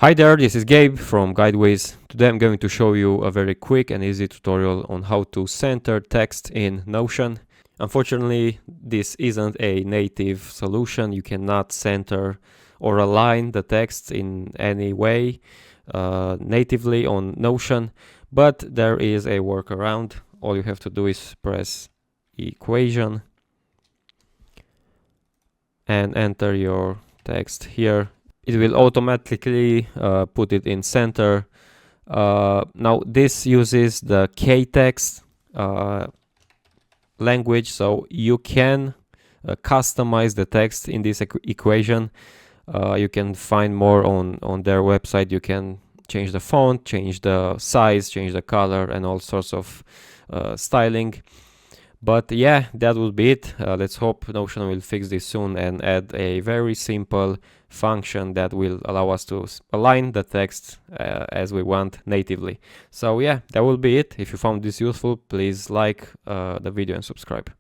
Hi there, this is Gabe from Guideways. Today I'm going to show you a very quick and easy tutorial on how to center text in Notion. Unfortunately, this isn't a native solution. You cannot center or align the text in any way natively on Notion, but there is a workaround. All you have to do is press equation and enter your text here. It will automatically put it in center. Now this uses the KText language, so you can customize the text in this equation. You can find more on their website. You can change the font, change the size, change the color, and all sorts of styling. But yeah, that will be it. Let's hope Notion will fix this soon and add a very simple function that will allow us to align the text as we want natively. So yeah, that will be it. If you found this useful, please like the video and subscribe.